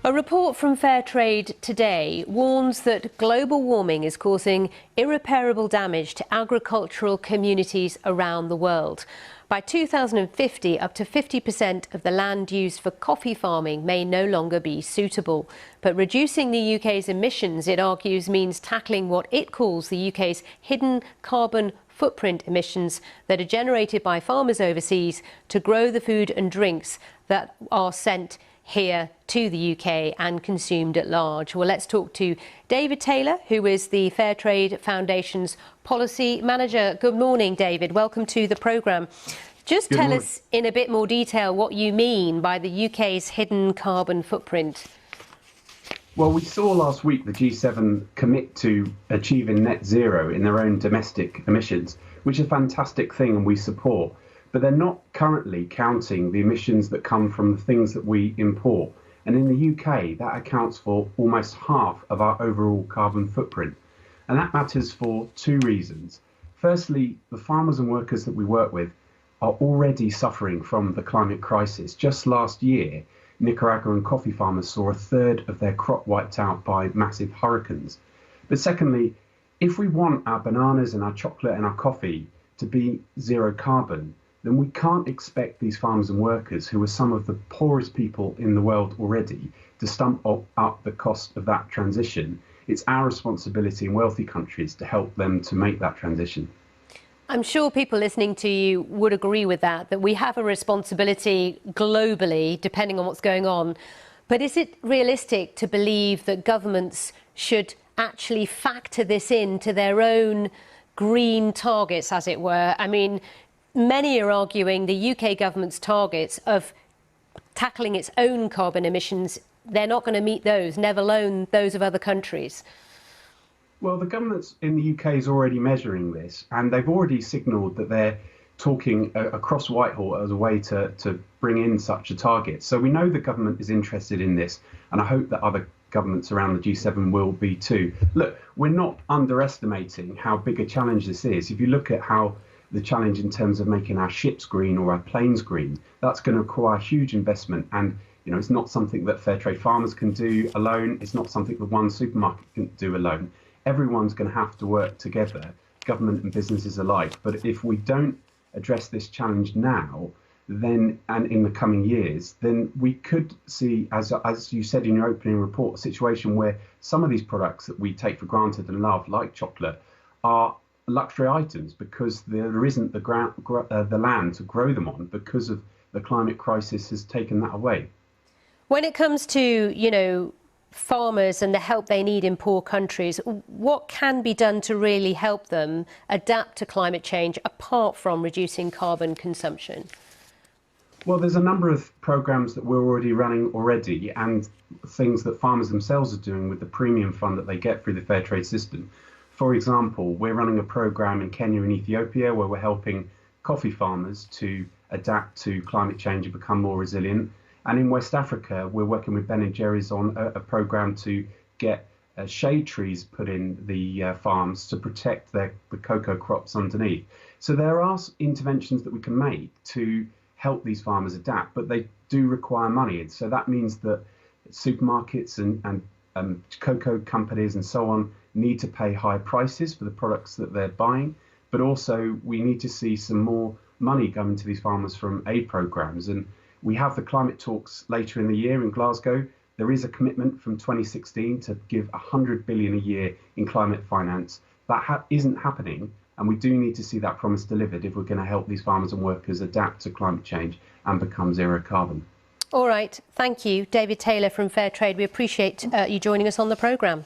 A report from Fairtrade today warns that global warming is causing irreparable damage to agricultural communities around the world. By 2050, up to 50% of the land used for coffee farming may no longer be suitable. But reducing the UK's emissions, it argues, means tackling what it calls the UK's hidden carbon footprint emissions that are generated by farmers overseas to grow the food and drinks that are sent here to the UK and consumed at large. Well, let's talk to David Taylor, who is the Fairtrade Foundation's Policy Manager. Good morning, David. Welcome to the programme. Just tell us in a bit more detail what you mean by the UK's hidden carbon footprint. Well, we saw last week the G7 commit to achieving net zero in their own domestic emissions, which is a fantastic thing and we support. But they're not currently counting the emissions that come from the things that we import. And in the UK, that accounts for almost half of our overall carbon footprint. And that matters for two reasons. Firstly, the farmers and workers that we work with are already suffering from the climate crisis. Just last year, Nicaraguan coffee farmers saw a third of their crop wiped out by massive hurricanes. But secondly, if we want our bananas and our chocolate and our coffee to be zero carbon, then we can't expect these farmers and workers, who are some of the poorest people in the world already, to stump up the cost of that transition. It's our responsibility in wealthy countries to help them to make that transition. I'm sure people listening to you would agree with that we have a responsibility globally, depending on what's going on. But is it realistic to believe that governments should actually factor this into their own green targets, as it were? I mean, many are arguing the UK government's targets of tackling its own carbon emissions, they're not going to meet those, never alone those of other countries. Well, the government in the UK is already measuring this, and they've already signalled that they're talking across Whitehall as a way to bring in such a target. So we know the government is interested in this, and I hope that other governments around the G7 will be too. Look, we're not underestimating how big a challenge this is. If you look at how the challenge in terms of making our ships green or our planes green, that's going to require huge investment. And, it's not something that Fairtrade farmers can do alone. It's not something that one supermarket can do alone. Everyone's going to have to work together, government and businesses alike. But if we don't address this challenge now, then, and in the coming years, then we could see, as you said in your opening report, a situation where some of these products that we take for granted and love, like chocolate, are luxury items because there isn't the land to grow them on because of the climate crisis has taken that away. When it comes to, farmers and the help they need in poor countries, what can be done to really help them adapt to climate change apart from reducing carbon consumption? Well, there's a number of programs that we're already running and things that farmers themselves are doing with the premium fund that they get through the Fairtrade system. For example, we're running a program in Kenya and Ethiopia where we're helping coffee farmers to adapt to climate change and become more resilient. And in West Africa, we're working with Ben & Jerry's on a program to get shade trees put in the farms to protect the cocoa crops underneath. So there are interventions that we can make to help these farmers adapt, but they do require money. So that means that supermarkets and cocoa companies and so on need to pay higher prices for the products that they're buying. But also we need to see some more money going to these farmers from aid programs. And we have the climate talks later in the year in Glasgow. There is a commitment from 2016 to give 100 billion a year in climate finance. That isn't happening, and we do need to see that promise delivered if we're going to help these farmers and workers adapt to climate change and become zero carbon. All right, thank you, David Taylor from Fairtrade. We appreciate you joining us on the programme.